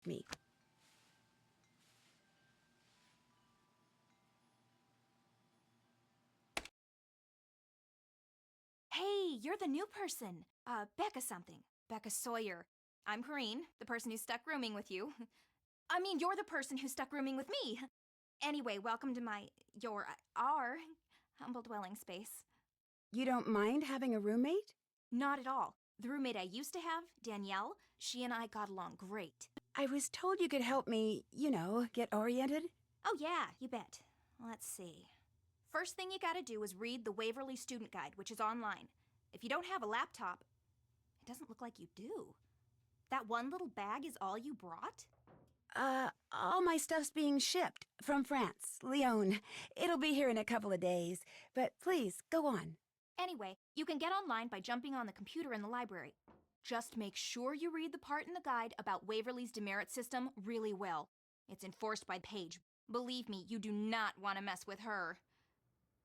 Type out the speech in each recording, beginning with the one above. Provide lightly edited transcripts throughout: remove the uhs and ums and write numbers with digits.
me. Hey, you're the new person. Becca something. Becca Sawyer. I'm Corrine, the person who stuck rooming with you. I mean, you're the person who stuck rooming with me. Anyway, welcome to our humble dwelling space. You don't mind having a roommate? Not at all. The roommate I used to have, Danielle, she and I got along great. I was told you could help me, get oriented. Oh yeah, you bet. Let's see. First thing you gotta do is read the Waverly Student Guide, which is online. If you don't have a laptop, it doesn't look like you do. That one little bag is all you brought? All my stuff's being shipped from France, Lyon. It'll be here in a couple of days, but please, go on. Anyway, you can get online by jumping on the computer in the library. Just make sure you read the part in the guide about Waverly's demerit system really well. It's enforced by Paige. Believe me, you do not want to mess with her.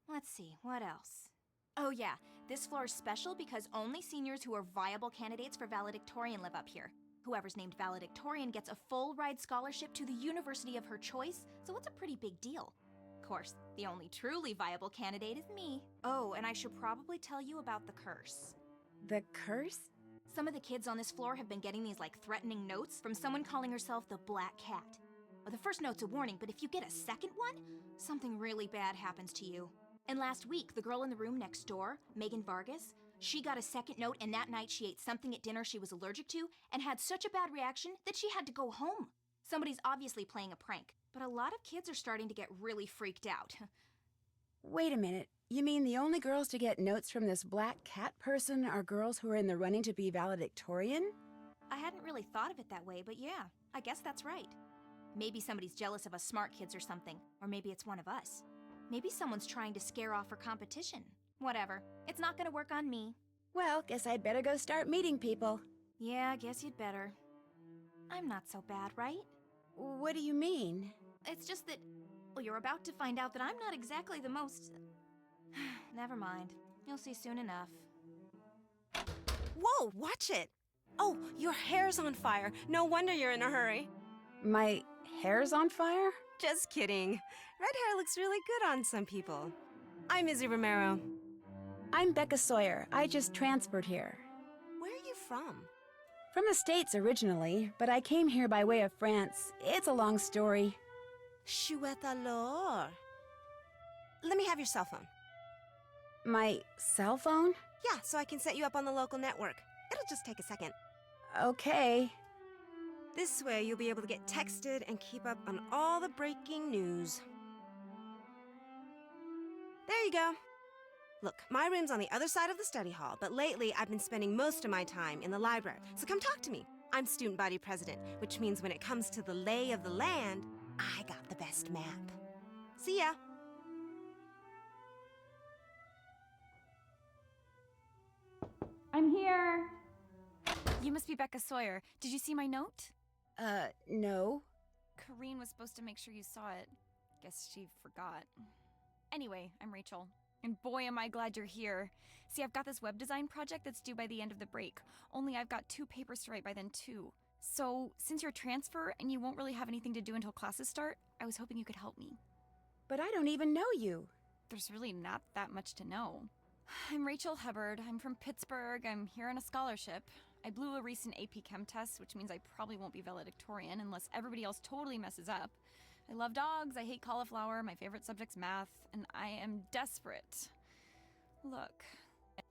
Let's see, what else? Oh yeah, this floor is special because only seniors who are viable candidates for valedictorian live up here. Whoever's named valedictorian gets a full ride scholarship to the university of her choice, so it's a pretty big deal. Of course, the only truly viable candidate is me. Oh, and I should probably tell you about the curse. The curse? Some of the kids on this floor have been getting these threatening notes from someone calling herself the Black Cat. Well, the first note's a warning, but if you get a second one, something really bad happens to you. And last week, the girl in the room next door, Megan Vargas, she got a second note, and that night she ate something at dinner she was allergic to and had such a bad reaction that she had to go home. Somebody's obviously playing a prank, but a lot of kids are starting to get really freaked out. Wait a minute. You mean the only girls to get notes from this Black Cat person are girls who are in the running to be valedictorian? I hadn't really thought of it that way, but yeah, I guess that's right. Maybe somebody's jealous of us smart kids or something, or maybe it's one of us. Maybe someone's trying to scare off her competition. Whatever. It's not gonna work on me. Well, guess I'd better go start meeting people. Yeah, I guess you'd better. I'm not so bad, right? What do you mean? It's just that, well, you're about to find out that I'm not exactly the most... Never mind. You'll see soon enough. Whoa, watch it! Oh, your hair's on fire. No wonder you're in a hurry. My hair's on fire? Just kidding. Red hair looks really good on some people. I'm Izzy Romero. I'm Becca Sawyer. I just transferred here. Where are you from? From the States originally, but I came here by way of France. It's a long story. Chouette alors. Let me have your cell phone. My cell phone? Yeah, so I can set you up on the local network. It'll just take a second. Okay. This way you'll be able to get texted and keep up on all the breaking news. There you go. Look, my room's on the other side of the study hall, but lately I've been spending most of my time in the library, so come talk to me. I'm student body president, which means when it comes to the lay of the land, I got the best map. See ya. I'm here! You must be Becca Sawyer. Did you see my note? No. Corrine was supposed to make sure you saw it. Guess she forgot. Anyway, I'm Rachel. And boy, am I glad you're here. See, I've got this web design project that's due by the end of the break. Only I've got 2 papers to write by then, too. So, since you're a transfer and you won't really have anything to do until classes start, I was hoping you could help me. But I don't even know you. There's really not that much to know. I'm Rachel Hubbard. I'm from Pittsburgh. I'm here on a scholarship. I blew a recent AP Chem test, which means I probably won't be valedictorian unless everybody else totally messes up. I love dogs, I hate cauliflower, my favorite subject's math, and I am desperate. Look,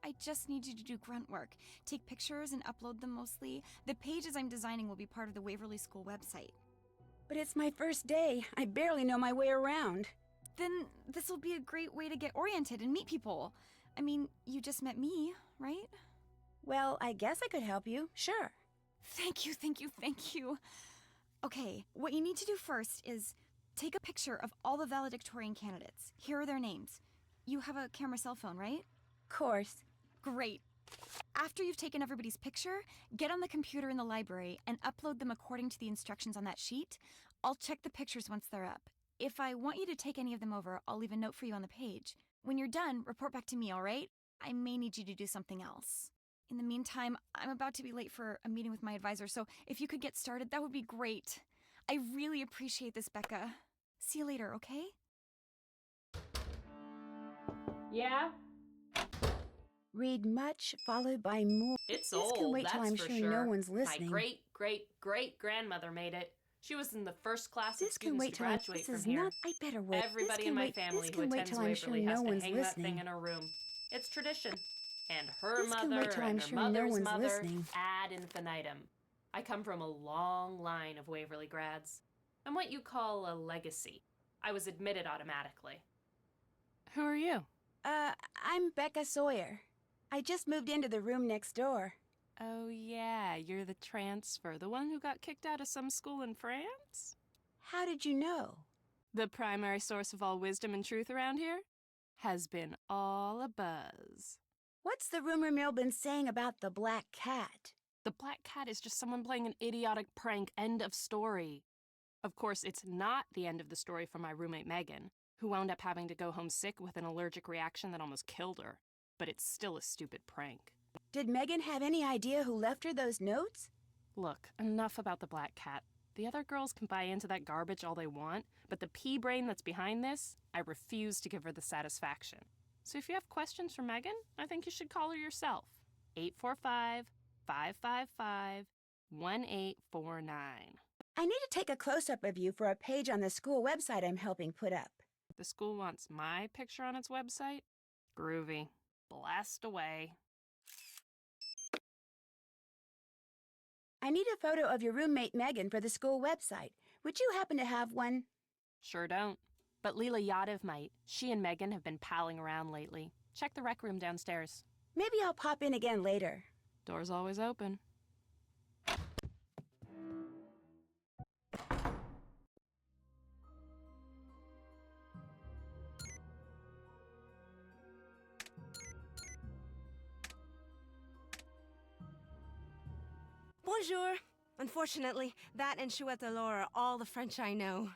I just need you to do grunt work. Take pictures and upload them mostly. The pages I'm designing will be part of the Waverly School website. But it's my first day. I barely know my way around. Then this will be a great way to get oriented and meet people. I mean, you just met me, right? Well, I guess I could help you, sure. Thank you, thank you, thank you. Okay, what you need to do first is take a picture of all the valedictorian candidates. Here are their names. You have a camera cell phone, right? Course. Great. After you've taken everybody's picture, get on the computer in the library and upload them according to the instructions on that sheet. I'll check the pictures once they're up. If I want you to take any of them over, I'll leave a note for you on the page. When you're done, report back to me, all right? I may need you to do something else. In the meantime, I'm about to be late for a meeting with my advisor, so if you could get started, that would be great. I really appreciate this, Becca. See you later, okay? Yeah? Read much, followed by more. It's This old, can wait till that's I'm for sure sure. no one's listening. My great-great-great-grandmother made it. She was in the first class This of can students wait to till I'm. graduate This from is here. not. I better wait. Everybody This in can my wait. family This who can wait attends till I'm sure Waverly has no to one's hang that thing listening. in her room. It's tradition. And her This can mother wait till I'm and her sure no mother's one's mother listening. ad infinitum. I come from a long line of Waverly grads. I'm what you call a legacy. I was admitted automatically. Who are you? I'm Becca Sawyer. I just moved into the room next door. Oh yeah, you're the transfer, the one who got kicked out of some school in France? How did you know? The primary source of all wisdom and truth around here has been all a buzz. What's the rumor mill been saying about the black cat? The black cat is just someone playing an idiotic prank, end of story. Of course, it's not the end of the story for my roommate Megan, who wound up having to go home sick with an allergic reaction that almost killed her. But it's still a stupid prank. Did Megan have any idea who left her those notes? Look, enough about the black cat. The other girls can buy into that garbage all they want, but the pea brain that's behind this, I refuse to give her the satisfaction. So if you have questions for Megan, I think you should call her yourself. 845-555-1849. I need to take a close-up of you for a page on the school website I'm helping put up. The school wants my picture on its website? Groovy. Blast away. I need a photo of your roommate Megan for the school website. Would you happen to have one? Sure don't. But Leela Yadav might. She and Megan have been palling around lately. Check the rec room downstairs. Maybe I'll pop in again later. Door's always open. Bonjour. Unfortunately, that and chouette alors are all the French I know.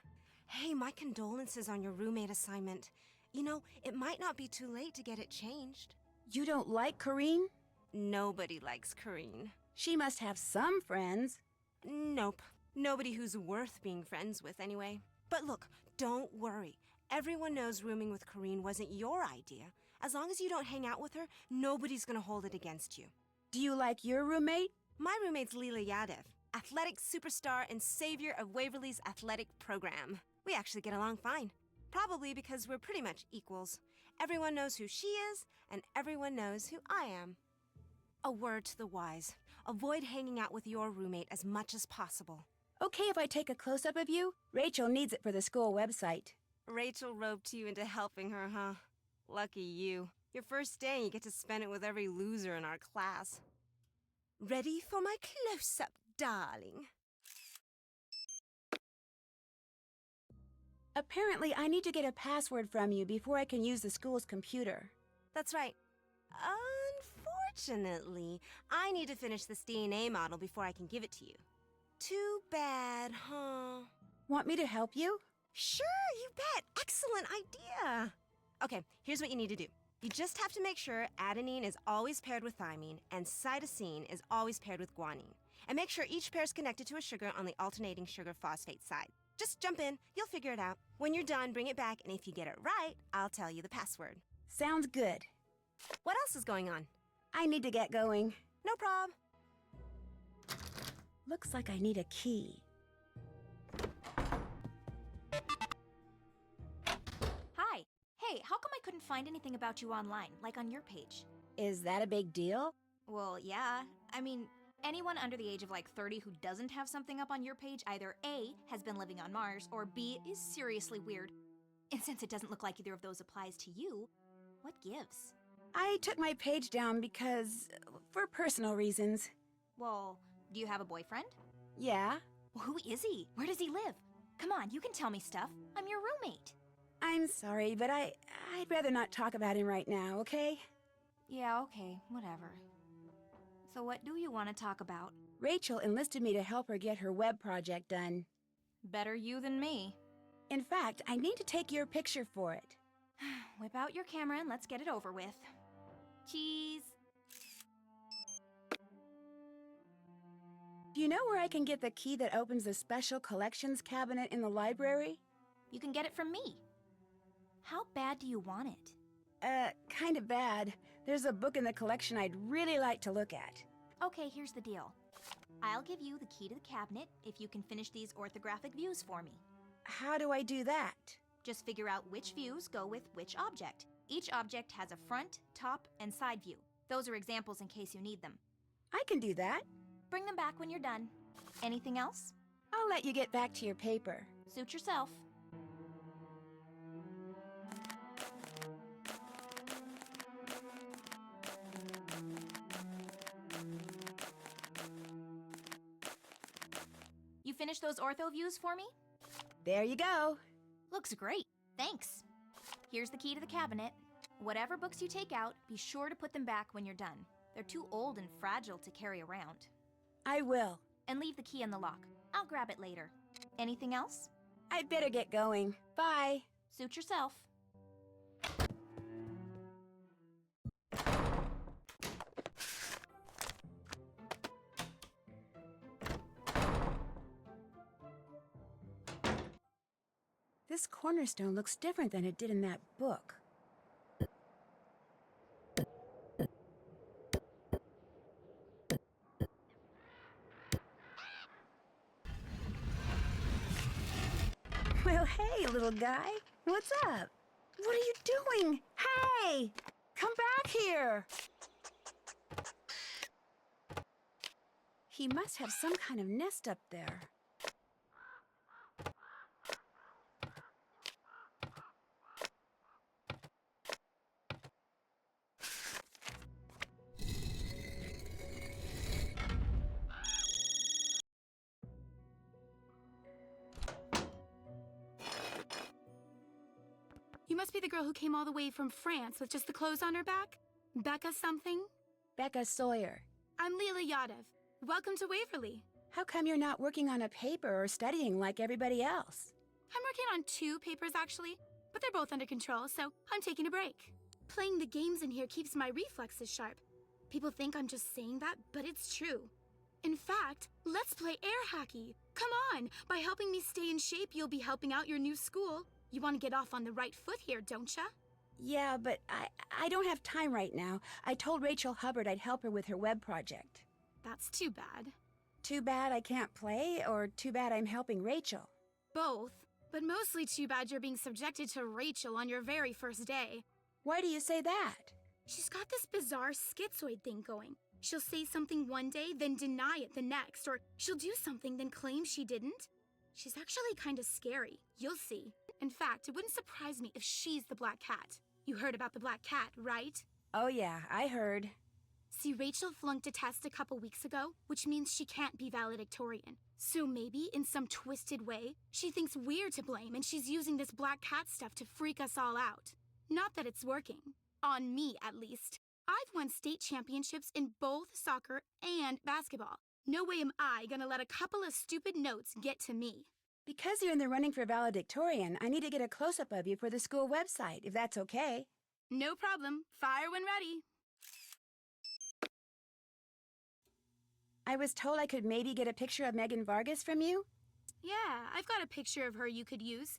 Hey, my condolences on your roommate assignment. You know, it might not be too late to get it changed. You don't like Corrine? Nobody likes Corrine. She must have some friends. Nope. Nobody who's worth being friends with, anyway. But look, don't worry. Everyone knows rooming with Corrine wasn't your idea. As long as you don't hang out with her, nobody's gonna hold it against you. Do you like your roommate? My roommate's Leela Yadav, athletic superstar and savior of Waverly's athletic program. We actually get along fine. Probably because we're pretty much equals. Everyone knows who she is, and everyone knows who I am. A word to the wise. Avoid hanging out with your roommate as much as possible. Okay if I take a close-up of you? Rachel needs it for the school website. Rachel roped you into helping her, huh? Lucky you. Your first day, you get to spend it with every loser in our class. Ready for my close-up, darling? Apparently, I need to get a password from you before I can use the school's computer. That's right. Unfortunately, I need to finish this DNA model before I can give it to you. Too bad, huh? Want me to help you? Sure, you bet. Excellent idea. Okay, here's what you need to do. You just have to make sure adenine is always paired with thymine and cytosine is always paired with guanine. And make sure each pair is connected to a sugar on the alternating sugar phosphate side. Just jump in, you'll figure it out. When you're done, bring it back, and if you get it right, I'll tell you the password. Sounds good. What else is going on? I need to get going. No prob. Looks like I need a key. Hi. Hey, how come I couldn't find anything about you online, like on your page? Is that a big deal? Well, yeah. I mean, anyone under the age of like 30 who doesn't have something up on your page either A, has been living on Mars, or B, is seriously weird. And since it doesn't look like either of those applies to you, what gives? I took my page down because... for personal reasons. Well, do you have a boyfriend? Yeah? Well, who is he? Where does he live? Come on, you can tell me stuff. I'm your roommate. I'm sorry, but I'd rather not talk about him right now, okay? Yeah, okay, whatever. So what do you want to talk about? Rachel enlisted me to help her get her web project done. Better you than me. In fact, I need to take your picture for it. Whip out your camera and let's get it over with. Cheese. Do you know where I can get the key that opens the special collections cabinet in the library? You can get it from me. How bad do you want it? Kind of bad. There's a book in the collection I'd really like to look at. Okay, here's the deal. I'll give you the key to the cabinet if you can finish these orthographic views for me. How do I do that? Just figure out which views go with which object. Each object has a front, top, and side view. Those are examples in case you need them. I can do that. Bring them back when you're done. Anything else? I'll let you get back to your paper. Suit yourself. You finished those ortho views for me? There you go. Looks great. Thanks. Here's the key to the cabinet. Whatever books you take out, be sure to put them back when you're done. They're too old and fragile to carry around. I will. And leave the key in the lock. I'll grab it later. Anything else? I'd better get going. Bye. Suit yourself. This cornerstone looks different than it did in that book. Well, hey, little guy. What's up? What are you doing? Hey! Come back here! He must have some kind of nest up there. You must be the girl who came all the way from France with just the clothes on her back? Becca something? Becca Sawyer. I'm Leela Yadav. Welcome to Waverly. How come you're not working on a paper or studying like everybody else? I'm working on 2 papers actually, but they're both under control, so I'm taking a break. Playing the games in here keeps my reflexes sharp. People think I'm just saying that, but it's true. In fact, let's play air hockey. Come on, by helping me stay in shape, you'll be helping out your new school. You want to get off on the right foot here, don't ya? Yeah, but I don't have time right now. I told Rachel Hubbard I'd help her with her web project. That's too bad. Too bad I can't play, or too bad I'm helping Rachel? Both, but mostly too bad you're being subjected to Rachel on your very first day. Why do you say that? She's got this bizarre schizoid thing going. She'll say something one day, then deny it the next, or she'll do something, then claim she didn't. She's actually kind of scary. You'll see. In fact, it wouldn't surprise me if she's the Black Cat. You heard about the Black Cat, right? Oh yeah, I heard. See, Rachel flunked a test a couple weeks ago, which means she can't be valedictorian. So maybe, in some twisted way, she thinks we're to blame and she's using this Black Cat stuff to freak us all out. Not that it's working. On me, at least. I've won state championships in both soccer and basketball. No way am I gonna let a couple of stupid notes get to me. Because you're in the running for valedictorian, I need to get a close-up of you for the school website, if that's okay. No problem. Fire when ready. I was told I could maybe get a picture of Megan Vargas from you? Yeah, I've got a picture of her you could use.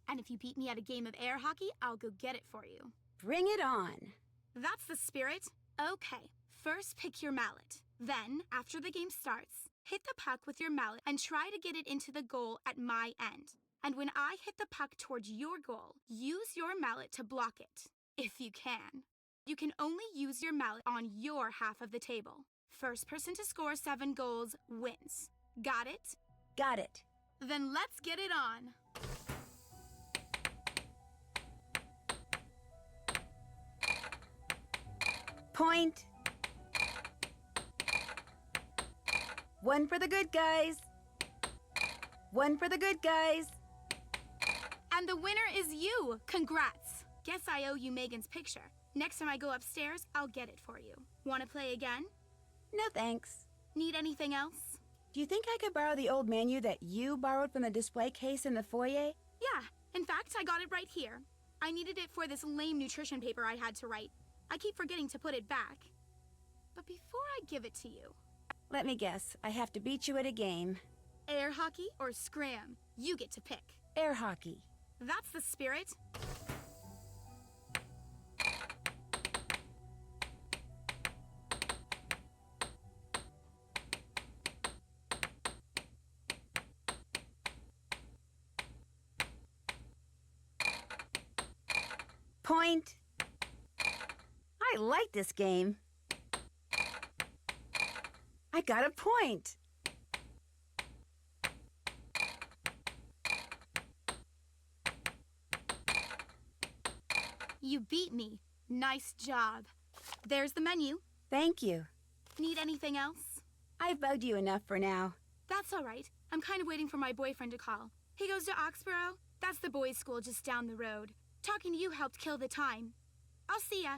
And if you beat me at a game of air hockey, I'll go get it for you. Bring it on. That's the spirit. Okay, first pick your mallet. Then, after the game starts, hit the puck with your mallet and try to get it into the goal at my end. And when I hit the puck towards your goal, use your mallet to block it, if you can. You can only use your mallet on your half of the table. First person to score 7 goals wins. Got it? Got it. Then let's get it on. Point. 1 for the good guys. 1 for the good guys. And the winner is you. Congrats. Guess I owe you Megan's picture. Next time I go upstairs, I'll get it for you. Want to play again? No thanks. Need anything else? Do you think I could borrow the old menu that you borrowed from the display case in the foyer? Yeah. In fact, I got it right here. I needed it for this lame nutrition paper I had to write. I keep forgetting to put it back. But before I give it to you, Let me guess. I have to beat you at a game. Air hockey or scram? You get to pick. Air hockey. That's the spirit. Point. I like this game. I got a point. You beat me. Nice job. There's the menu. Thank you. Need anything else? I've bugged you enough for now. That's all right. I'm kind of waiting for my boyfriend to call. He goes to Oxborough. That's the boys' school just down the road. Talking to you helped kill the time. I'll see ya.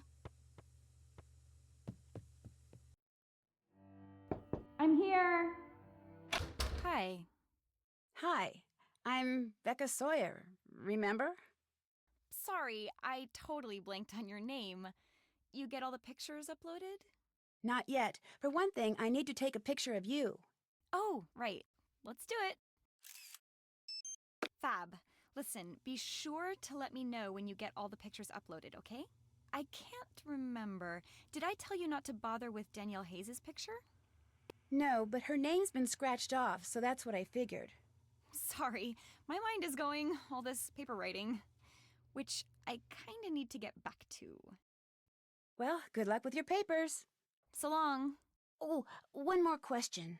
I'm here. Hi. Hi, I'm Becca Sawyer. Remember? Sorry, I totally blanked on your name. You get all the pictures uploaded? Not yet. For one thing, I need to take a picture of you. Oh, right. Let's do it. Fab. Listen, be sure to let me know when you get all the pictures uploaded, okay? I can't remember. Did I tell you not to bother with Danielle Hayes' picture? No, but her name's been scratched off, so that's what I figured. Sorry, my mind is going, all this paper writing, which I kinda need to get back to. Well, good luck with your papers. So long. Oh, one more question.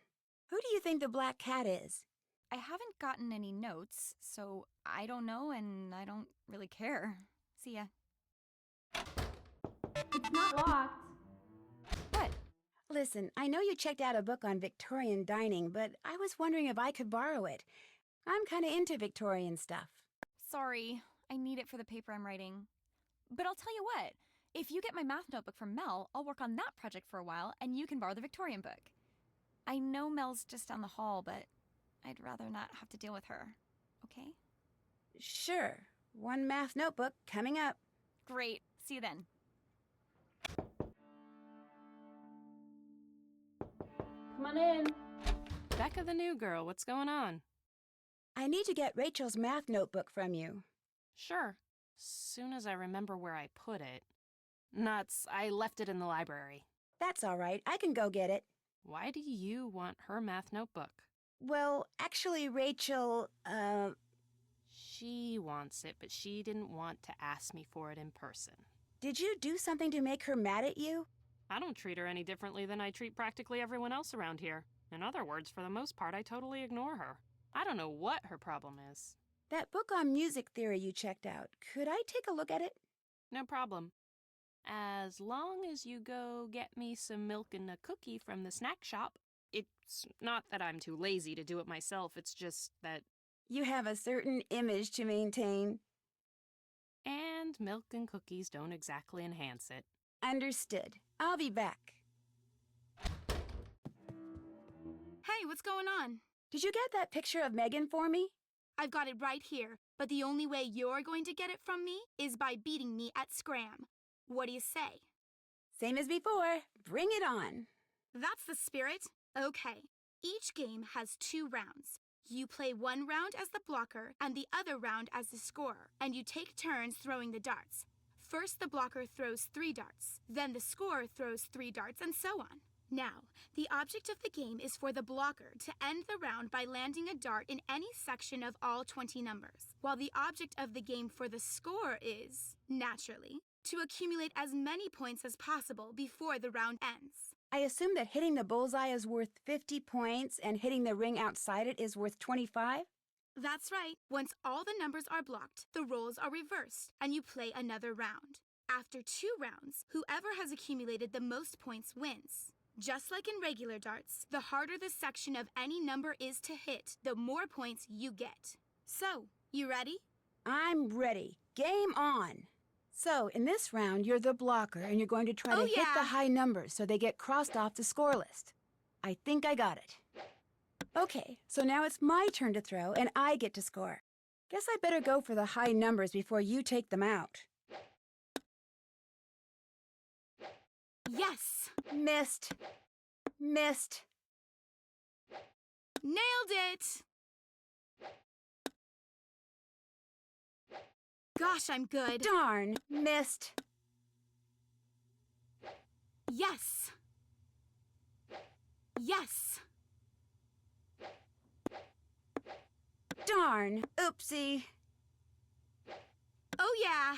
Who do you think the black cat is? I haven't gotten any notes, so I don't know and I don't really care. See ya. It's not locked. What? Listen, I know you checked out a book on Victorian dining, but I was wondering if I could borrow it. I'm kind of into Victorian stuff. Sorry, I need it for the paper I'm writing. But I'll tell you what, if you get my math notebook from Mel, I'll work on that project for a while and you can borrow the Victorian book. I know Mel's just down the hall, but I'd rather not have to deal with her. Okay? Sure. One math notebook coming up. Great. See you then. Come on in. Becca the new girl, what's going on? I need to get Rachel's math notebook from you. Sure. Soon as I remember where I put it. Nuts, I left it in the library. That's all right. I can go get it. Why do you want her math notebook? Well, actually, Rachel, She wants it, but she didn't want to ask me for it in person. did you do something to make her mad at you? I don't treat her any differently than I treat practically everyone else around here. In other words, for the most part, I totally ignore her. I don't know what her problem is. That book on music theory you checked out, could I take a look at it? No problem. As long as you go get me some milk and a cookie from the snack shop. It's not that I'm too lazy to do it myself, it's just that... You have a certain image to maintain. And milk and cookies don't exactly enhance it. Understood. I'll be back. Hey, what's going on? Did you get that picture of Megan for me? I've got it right here, but the only way you're going to get it from me is by beating me at Scram. What do you say? Same as before. Bring it on. That's the spirit. Okay. Each game has 2 rounds. You play one round as the blocker and the other round as the scorer, and you take turns throwing the darts. First, the blocker throws 3 darts, then the scorer throws 3 darts, and so on. Now, the object of the game is for the blocker to end the round by landing a dart in any section of all 20 numbers, while the object of the game for the scorer is, naturally, to accumulate as many points as possible before the round ends. I assume that hitting the bullseye is worth 50 points and hitting the ring outside it is worth 25? That's right. Once all the numbers are blocked, the roles are reversed, and you play another round. After 2 rounds, whoever has accumulated the most points wins. Just like in regular darts, the harder the section of any number is to hit, the more points you get. So, you ready? I'm ready. Game on. So, in this round, you're the blocker, and you're going to try to hit the high numbers so they get crossed off the score list. I think I got it. Okay, so now it's my turn to throw, and I get to score. Guess I better go for the high numbers before you take them out. Yes! Missed. Missed. Nailed it! Gosh, I'm good. Darn, missed. Yes. Yes. Darn, oopsie. Oh, yeah.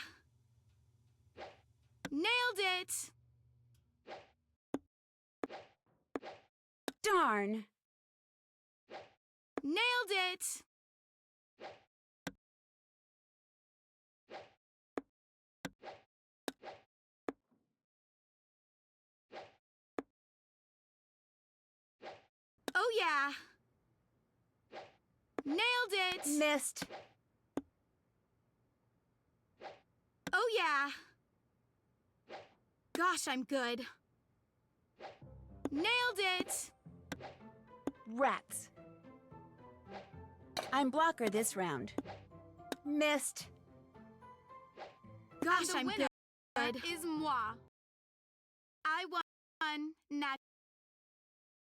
Nailed it. Darn. Nailed it. Oh, yeah. Nailed it. Missed. Oh, yeah. Gosh, I'm good. Nailed it. Rats. I'm blocker this round. Missed. Gosh, the I'm winner good. is moi. I won. Now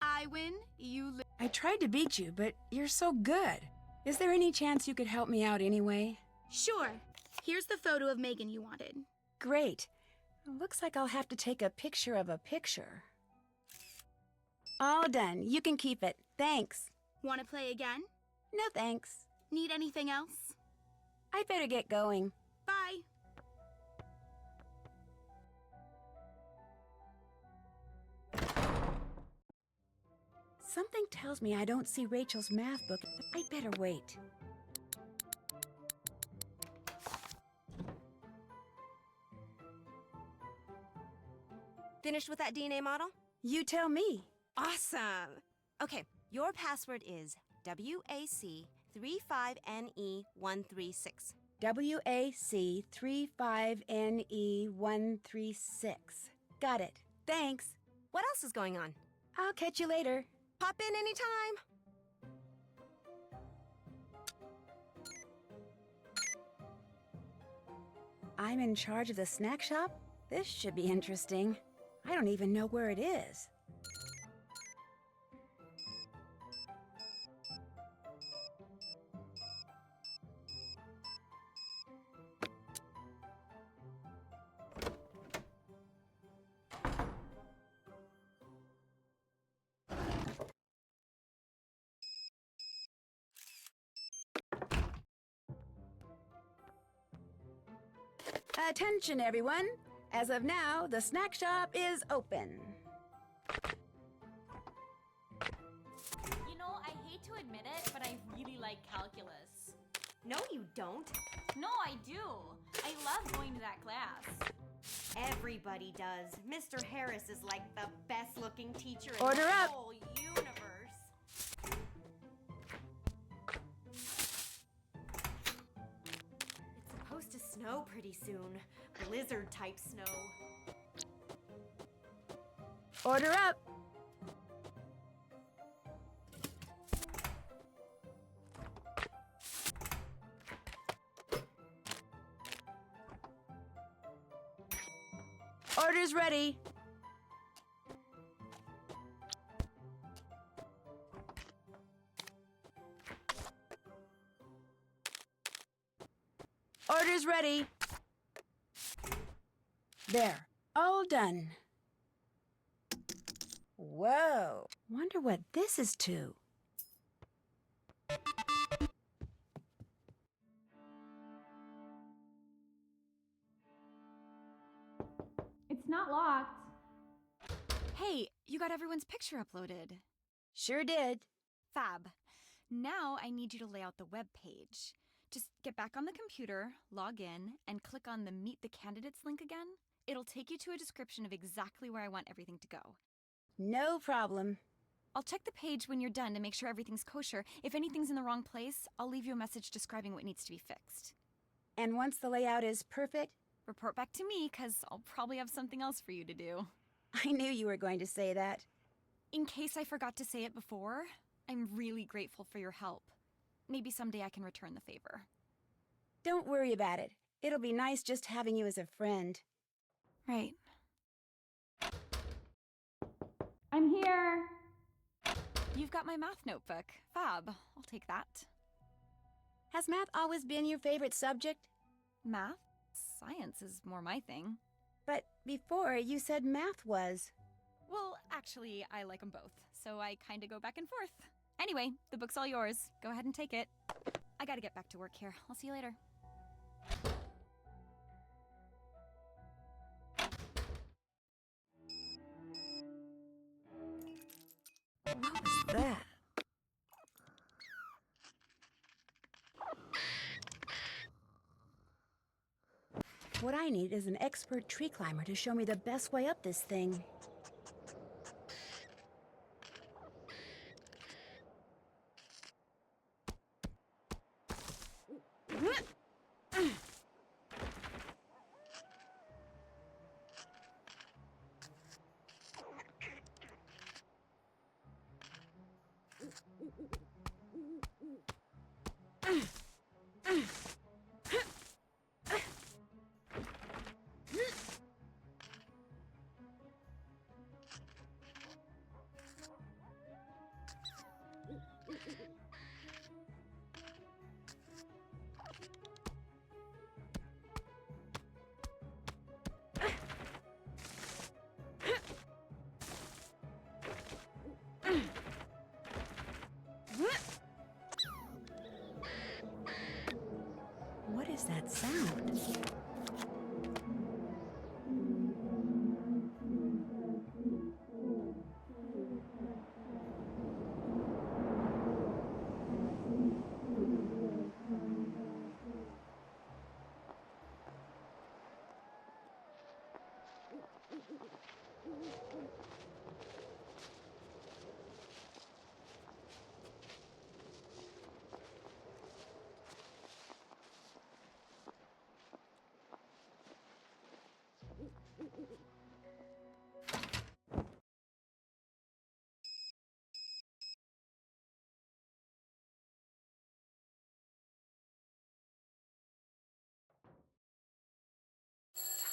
I win, you lose. I tried to beat you, but you're so good. Is there any chance you could help me out anyway? Sure. Here's the photo of Megan you wanted. Great. Looks like I'll have to take a picture of a picture. All done. You can keep it. Thanks. Want to play again? No thanks. Need anything else? I'd better get going. Bye. Something tells me I don't see Rachel's math book. I'd better wait. Finished with that DNA model? You tell me. Awesome! Okay, your password is WAC35NE136. WAC35NE136. Got it. Thanks. What else is going on? I'll catch you later. Pop in anytime. I'm in charge of the snack shop? This should be interesting. I don't even know where it is. Attention, everyone. As of now, the snack shop is open. You know, I hate to admit it, but I really like calculus. No, you don't. No, I do. I love going to that class. Everybody does. Mr. Harris is like the best looking teacher in Order the up. whole universe. It's supposed to snow pretty soon. Blizzard type snow. Order up. Orders ready. Orders ready. There. All done. Whoa. Wonder what this is to. It's not locked. Hey, you got everyone's picture uploaded. Sure did. Fab. Now I need you to lay out the web page. Just get back on the computer, log in, and click on the Meet the Candidates link again. It'll take you to a description of exactly where I want everything to go. No problem. I'll check the page when you're done to make sure everything's kosher. If anything's in the wrong place, I'll leave you a message describing what needs to be fixed. And once the layout is perfect, Report back to me, because I'll probably have something else for you to do. I knew you were going to say that. In case I forgot to say it before, I'm really grateful for your help. Maybe someday I can return the favor. Don't worry about it. It'll be nice just having you as a friend. Right. I'm here! You've got my math notebook. Fab. I'll take that. Has math always been your favorite subject? Math? Science is more my thing. But before, you said math was. Well, actually, I like them both, so I kinda go back and forth. Anyway, the book's all yours. Go ahead and take it. I gotta get back to work here. I'll see you later. What was that? What I need is an expert tree climber to show me the best way up this thing. What is that sound?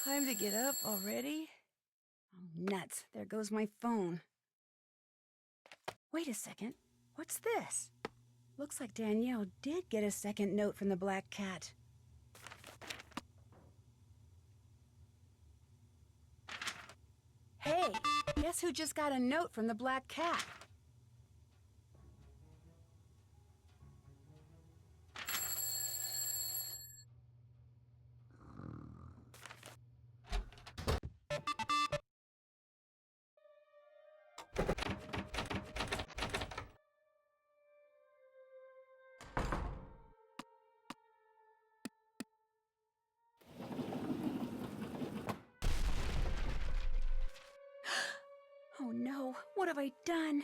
Time to get up already? Oh, nuts. There goes my phone. Wait a second. What's this? Looks like Danielle did get a second note from the black cat. Hey, guess who just got a note from the black cat? Oh no, what have I done?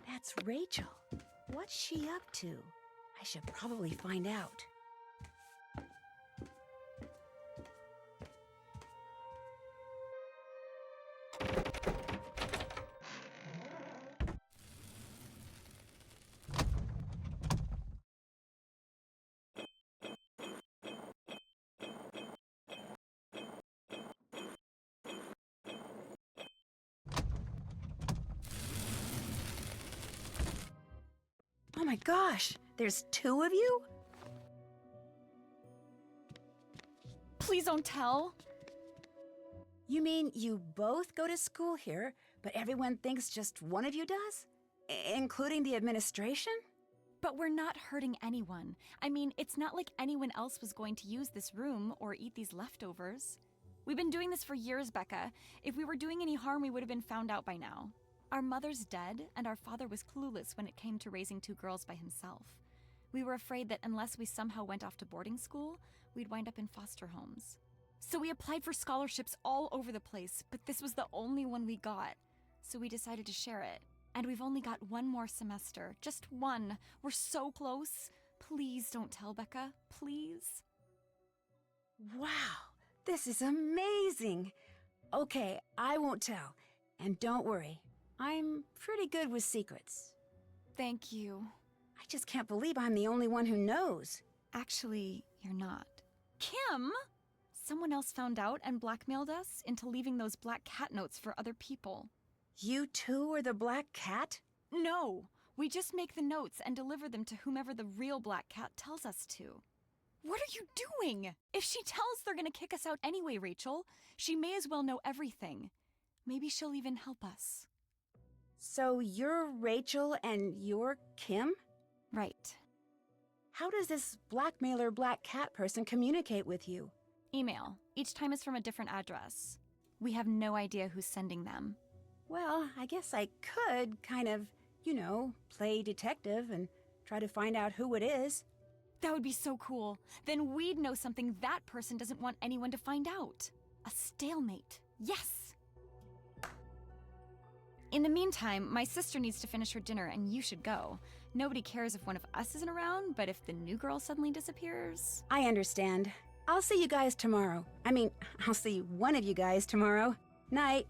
That's Rachel. What's she up to? I should probably find out. gosh, there's 2 of you? Please don't tell. You mean you both go to school here, but everyone thinks just one of you does? Including the administration? But we're not hurting anyone. I mean, it's not like anyone else was going to use this room or eat these leftovers. We've been doing this for years, Becca. If we were doing any harm, we would have been found out by now. Our mother's dead, and our father was clueless when it came to raising 2 girls by himself. We were afraid that unless we somehow went off to boarding school, we'd wind up in foster homes. So we applied for scholarships all over the place, but this was the only one we got. So we decided to share it. And we've only got 1 more semester. Just 1. We're so close. Please don't tell, Becca. Please. Wow, this is amazing. Okay, I won't tell. And don't worry, I'm pretty good with secrets. Thank you. I just can't believe I'm the only one who knows. Actually, you're not. Kim! Someone else found out and blackmailed us into leaving those black cat notes for other people. You two are the Black Cat? No, we just make the notes and deliver them to whomever the real black cat tells us to. What are you doing? If she tells, they're gonna kick us out anyway, Rachel. She may as well know everything. Maybe she'll even help us. So you're Rachel and you're Kim? Right. How does this blackmailer Black Cat person communicate with you? Email. Each time it's from a different address. We have no idea who's sending them. Well, I guess I could kind of, play detective and try to find out who it is. That would be so cool. Then we'd know something that person doesn't want anyone to find out. A stalemate. Yes! In the meantime, my sister needs to finish her dinner and you should go. Nobody cares if one of us isn't around, but if the new girl suddenly disappears... I understand. I'll see you guys tomorrow. I'll see one of you guys tomorrow. Night.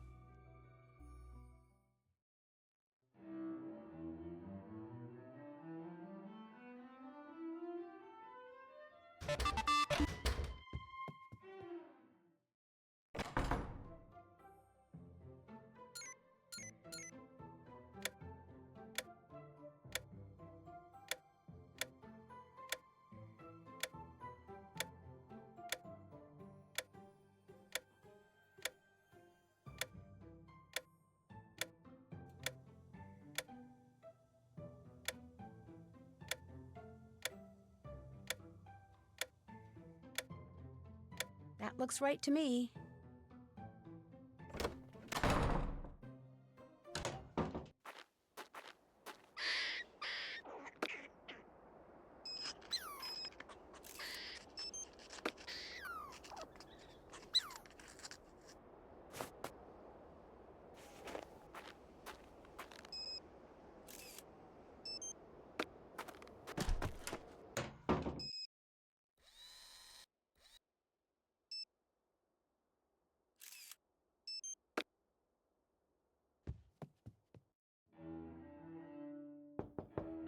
That looks right to me.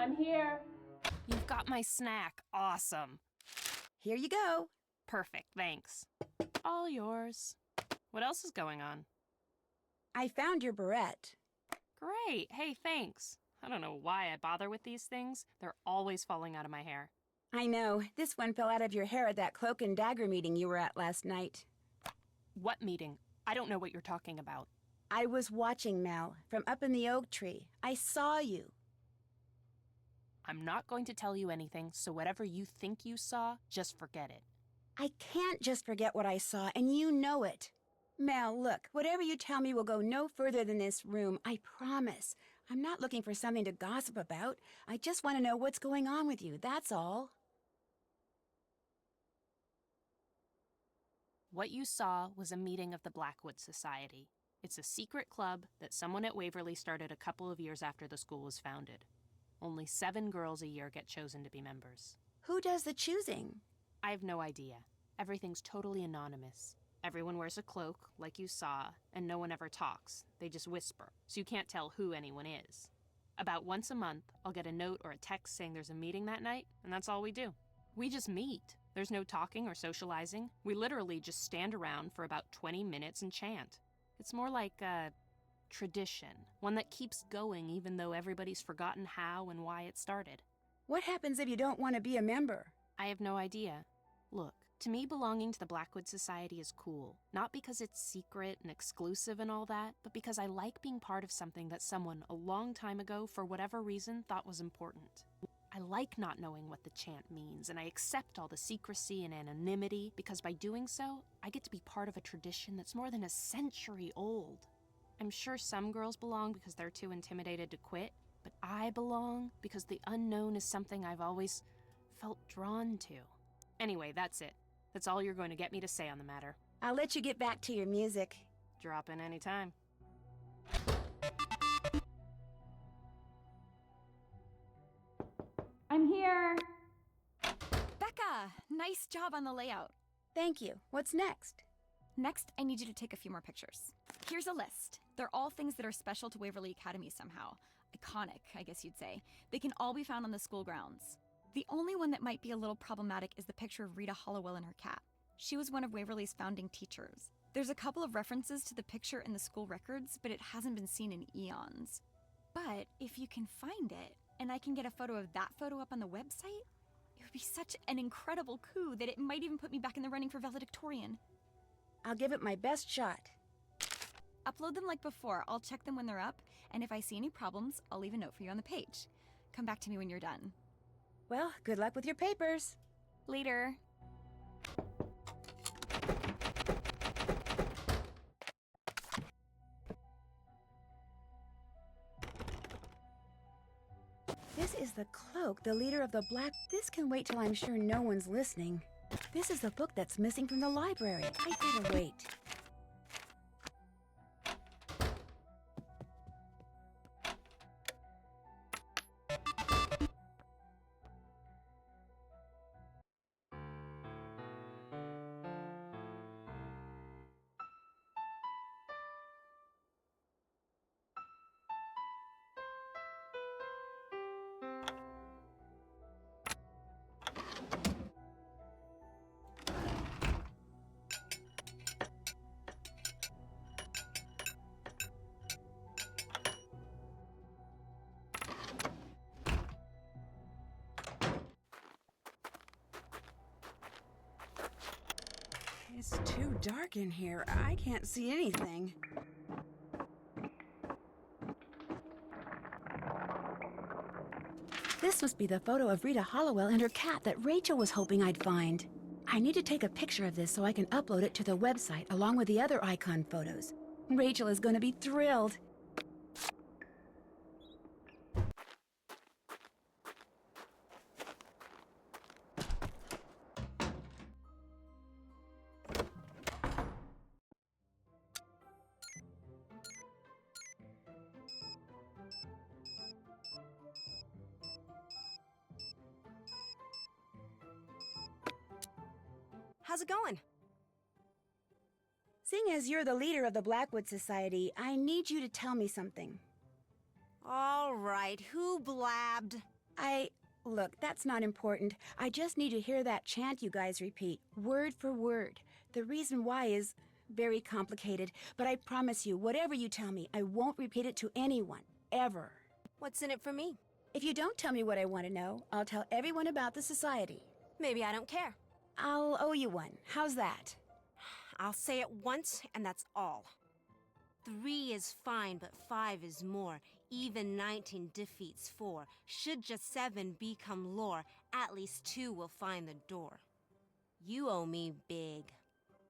I'm here. You've got my snack. Awesome. Here you go. Perfect, thanks. All yours. What else is going on? I found your barrette. Great. Hey, thanks. I don't know why I bother with these things. They're always falling out of my hair. I know. This one fell out of your hair at that cloak and dagger meeting you were at last night. What meeting? I don't know what you're talking about. I was watching, Mel, from up in the oak tree. I saw you. I'm not going to tell you anything, so whatever you think you saw, just forget it. I can't just forget what I saw, and you know it. Mel, look, whatever you tell me will go no further than this room, I promise. I'm not looking for something to gossip about. I just want to know what's going on with you, that's all. What you saw was a meeting of the Blackwood Society. It's a secret club that someone at Waverly started a couple of years after the school was founded. Only 7 girls a year get chosen to be members. Who does the choosing? I have no idea. Everything's totally anonymous. Everyone wears a cloak, like you saw, and no one ever talks. They just whisper, so you can't tell who anyone is. About once a month, I'll get a note or a text saying there's a meeting that night, and that's all we do. We just meet. There's no talking or socializing. We literally just stand around for about 20 minutes and chant. It's more like a tradition, one that keeps going even though everybody's forgotten how and why it started. What happens if you don't want to be a member? I have no idea. Look, to me belonging to the Blackwood Society is cool. Not because it's secret and exclusive and all that, but because I like being part of something that someone a long time ago, for whatever reason, thought was important. I like not knowing what the chant means, and I accept all the secrecy and anonymity, because by doing so, I get to be part of a tradition that's more than a century old. I'm sure some girls belong because they're too intimidated to quit, but I belong because the unknown is something I've always felt drawn to. Anyway, that's it. That's all you're going to get me to say on the matter. I'll let you get back to your music. Drop in any time. I'm here! Becca! Nice job on the layout. Thank you. What's next? Next, I need you to take a few more pictures. Here's a list. They're all things that are special to Waverly Academy somehow. Iconic, I guess you'd say. They can all be found on the school grounds. The only one that might be a little problematic is the picture of Rita Hollowell and her cat. She was one of Waverly's founding teachers. There's a couple of references to the picture in the school records, but it hasn't been seen in eons. But if you can find it, and I can get a photo of that photo up on the website, it would be such an incredible coup that it might even put me back in the running for valedictorian. I'll give it my best shot. Upload them like before. I'll check them when they're up, and if I see any problems, I'll leave a note for you on the page. Come back to me when you're done. Well, good luck with your papers. Later. This is the cloak, the leader of the Black... This can wait till I'm sure no one's listening. This is the book that's missing from the library. I'd better wait. It's too dark in here. I can't see anything. This must be the photo of Rita Hollowell and her cat that Rachel was hoping I'd find. I need to take a picture of this so I can upload it to the website along with the other icon photos. Rachel is going to be thrilled. How's it going? Seeing as you're the leader of the Blackwood Society, I need you to tell me something. All right, who blabbed? Look, that's not important. I just need to hear that chant you guys repeat, word for word. The reason why is very complicated, but I promise you, whatever you tell me, I won't repeat it to anyone, ever. What's in it for me? If you don't tell me what I want to know, I'll tell everyone about the society. Maybe I don't care. I'll owe you one. How's that? I'll say it once, and that's all. 3 is fine, but 5 is more. Even 19 defeats 4. Should just 7 become lore, at least 2 will find the door. You owe me big.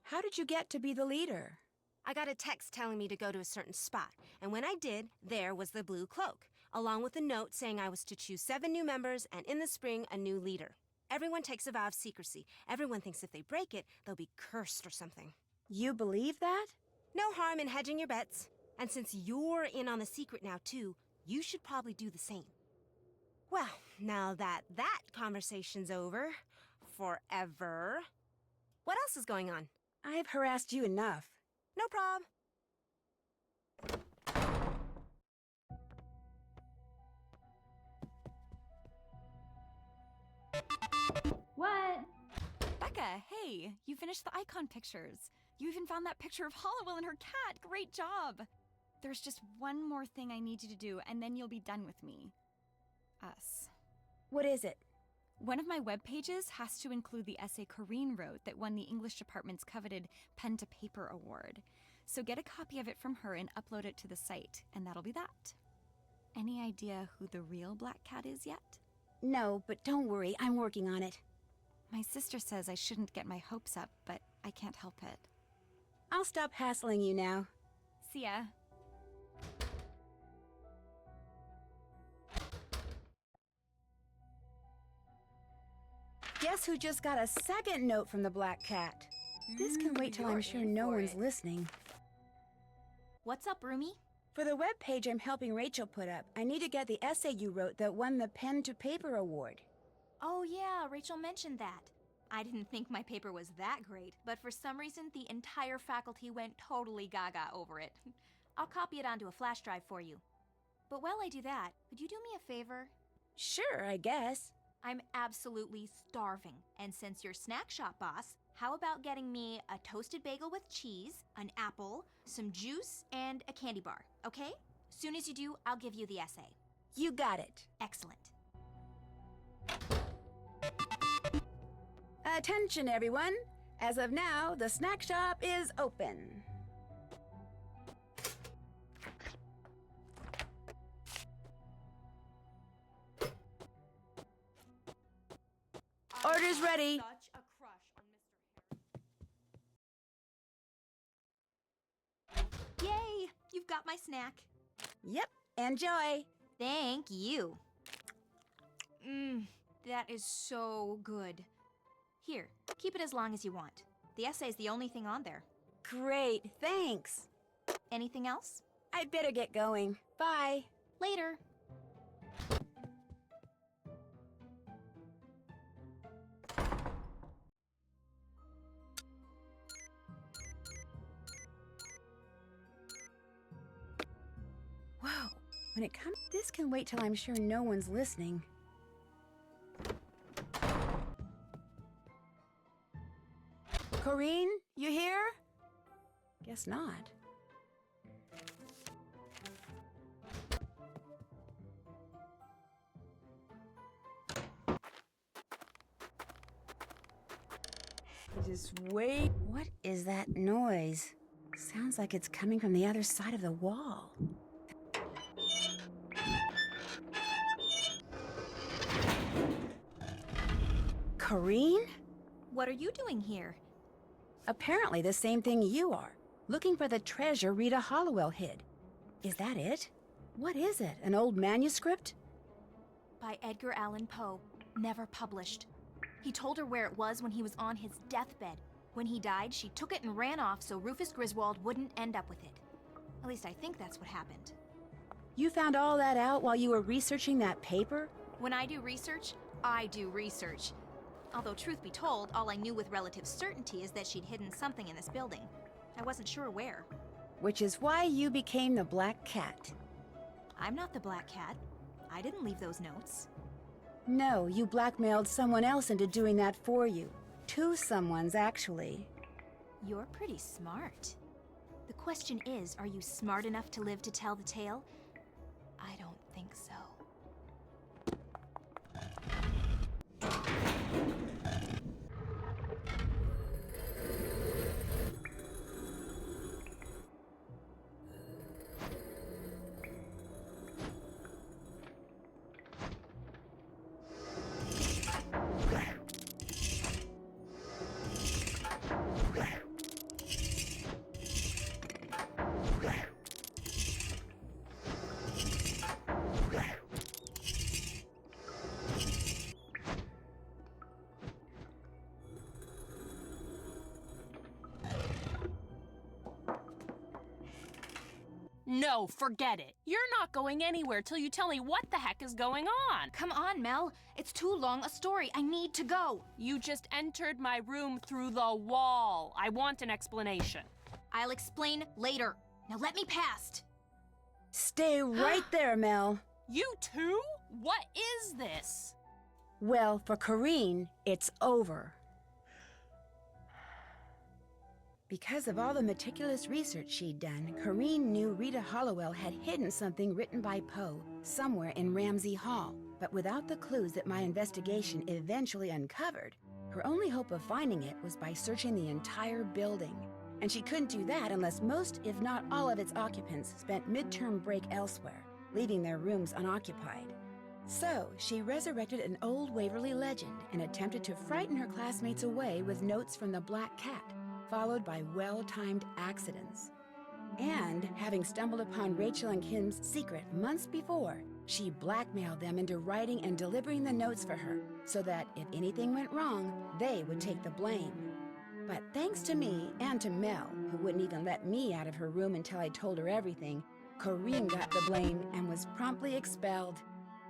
How did you get to be the leader? I got a text telling me to go to a certain spot, and when I did, there was the blue cloak, along with a note saying I was to choose 7 new members, and in the spring, a new leader. Everyone takes a vow of secrecy. Everyone thinks if they break it, they'll be cursed or something. You believe that? No harm in hedging your bets. And since you're in on the secret now, too, you should probably do the same. Well, now that conversation's over, forever, what else is going on? I've harassed you enough. No prob. What? Becca, hey, you finished the icon pictures. You even found that picture of Hollowell and her cat. Great job. There's just one more thing I need you to do, and then you'll be done with me. Us. What is it? One of my web pages has to include the essay Corrine wrote that won the English department's coveted Pen to Paper award. So get a copy of it from her and upload it to the site, and that'll be that. Any idea who the real black cat is yet? No, but don't worry, I'm working on it. My sister says I shouldn't get my hopes up, but I can't help it. I'll stop hassling you now. See ya. Guess who just got a second note from the black cat? This can wait till I'm sure no one's listening. What's up, Roomie? For the web page I'm helping Rachel put up, I need to get the essay you wrote that won the Pen to Paper award. Oh yeah, Rachel mentioned that. I didn't think my paper was that great, but for some reason the entire faculty went totally gaga over it. I'll copy it onto a flash drive for you. But while I do that, could you do me a favor? Sure, I guess. I'm absolutely starving, and since you're snack shop boss, how about getting me a toasted bagel with cheese, an apple, some juice, and a candy bar, okay? Soon as you do, I'll give you the essay. You got it. Excellent. Attention, everyone. As of now, the snack shop is open. Orders ready. Such a crush on Mr. Yay! You've got my snack. Yep, enjoy. Thank you. That is so good. Here, keep it as long as you want. The essay's the only thing on there. Great, thanks. Anything else? I'd better get going. Bye. Later. Whoa, when it comes, this can wait till I'm sure no one's listening. Corrine, you here? Guess not. Just wait. What is that noise? Sounds like it's coming from the other side of the wall. Corrine? What are you doing here? Apparently the same thing you are. Looking for the treasure Rita Hollowell hid. Is that it? What is it? An old manuscript? By Edgar Allan Poe. Never published. He told her where it was when he was on his deathbed. When he died, she took it and ran off so Rufus Griswold wouldn't end up with it. At least I think that's what happened. You found all that out while you were researching that paper? When I do research, I do research. Although, truth be told, all I knew with relative certainty is that she'd hidden something in this building. I wasn't sure where. Which is why you became the Black Cat. I'm not the Black Cat. I didn't leave those notes. No, you blackmailed someone else into doing that for you. Two someones, actually. You're pretty smart. The question is, are you smart enough to live to tell the tale? I don't think so. No, forget it. You're not going anywhere till you tell me what the heck is going on. Come on, Mel. It's too long a story. I need to go. You just entered my room through the wall. I want an explanation. I'll explain later. Now let me past. Stay right there, Mel. You too? What is this? Well, for Corrine, it's over. Because of all the meticulous research she'd done, Corrine knew Rita Hollowell had hidden something written by Poe somewhere in Ramsey Hall. But without the clues that my investigation eventually uncovered, her only hope of finding it was by searching the entire building. And she couldn't do that unless most, if not all, of its occupants spent midterm break elsewhere, leaving their rooms unoccupied. So, she resurrected an old Waverly legend and attempted to frighten her classmates away with notes from the Black Cat, followed by well-timed accidents. And, having stumbled upon Rachel and Kim's secret months before, she blackmailed them into writing and delivering the notes for her, so that if anything went wrong, they would take the blame. But thanks to me and to Mel, who wouldn't even let me out of her room until I told her everything, Corinne got the blame and was promptly expelled.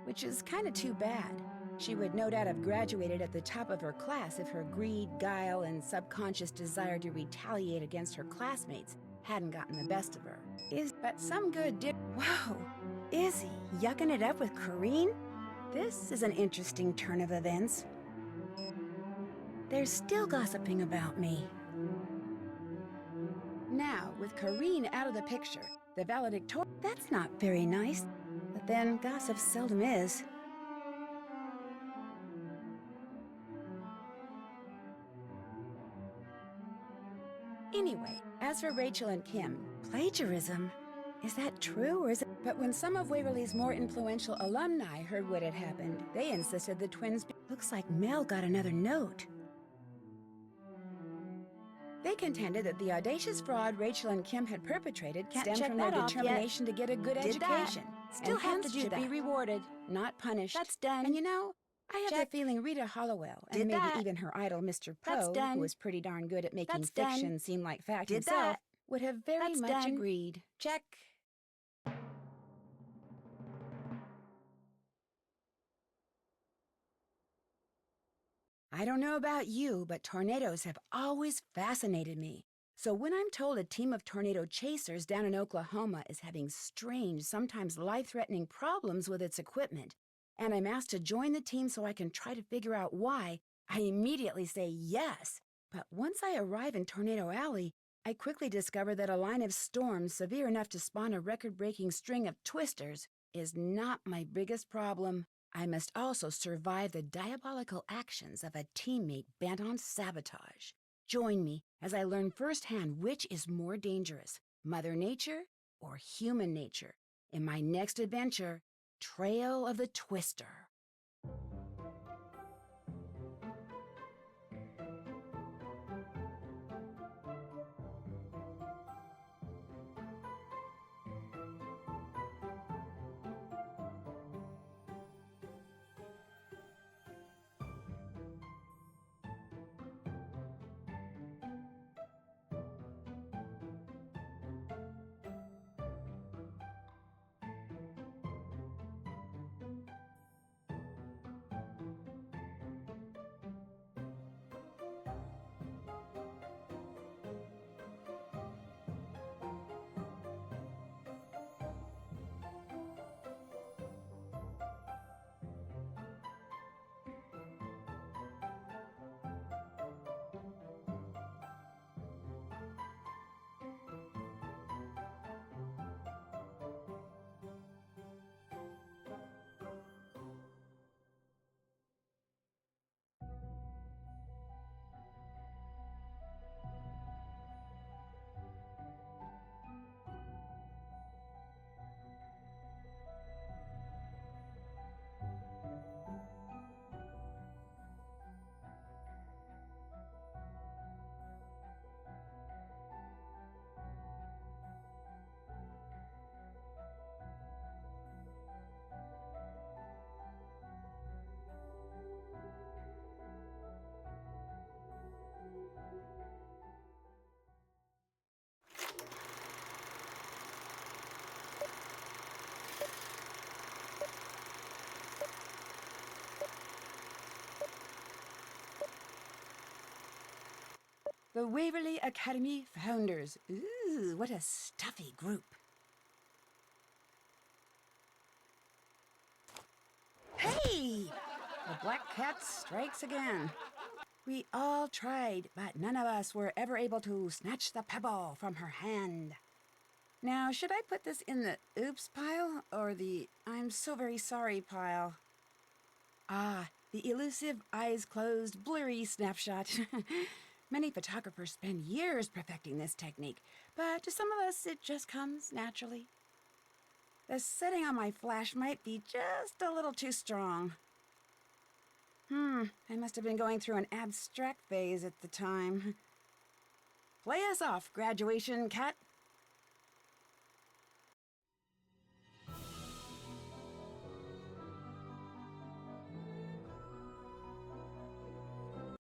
Which is kind of too bad. She would no doubt have graduated at the top of her class if her greed, guile, and subconscious desire to retaliate against her classmates hadn't gotten the best of her. But some good Whoa! Izzy, yucking it up with Corinne? This is an interesting turn of events. They're still gossiping about me. Now, with Corinne out of the picture, the valedictorian... That's not very nice. But then, gossip seldom is. Anyway, as for Rachel and Kim, plagiarism? Is that true, or is it? But when some of Waverly's more influential alumni heard what had happened, they insisted the twins Looks like Mel got another note. They contended that the audacious fraud Rachel and Kim had perpetrated stemmed from their determination to get a good education. Still have to should be rewarded, not punished. That's done. And you know, I have the feeling Rita Hollowell, and maybe even her idol Mr. Poe, who was pretty darn good at making fiction seem like fact himself, would have very much agreed. Check. I don't know about you, but tornadoes have always fascinated me. So when I'm told a team of tornado chasers down in Oklahoma is having strange, sometimes life-threatening problems with its equipment, and I'm asked to join the team so I can try to figure out why, I immediately say yes. But once I arrive in Tornado Alley, I quickly discover that a line of storms severe enough to spawn a record-breaking string of twisters is not my biggest problem. I must also survive the diabolical actions of a teammate bent on sabotage. Join me as I learn firsthand which is more dangerous, Mother Nature or human nature, in my next adventure, Trail of the Twister. The Waverly Academy Founders. Ooh, what a stuffy group. Hey! The Black Cat strikes again. We all tried, but none of us were ever able to snatch the pebble from her hand. Now, should I put this in the oops pile or the I'm so very sorry pile? Ah, the elusive, eyes-closed, blurry snapshot. Many photographers spend years perfecting this technique, but to some of us, it just comes naturally. The setting on my flash might be just a little too strong. I must have been going through an abstract phase at the time. Play us off, graduation cat.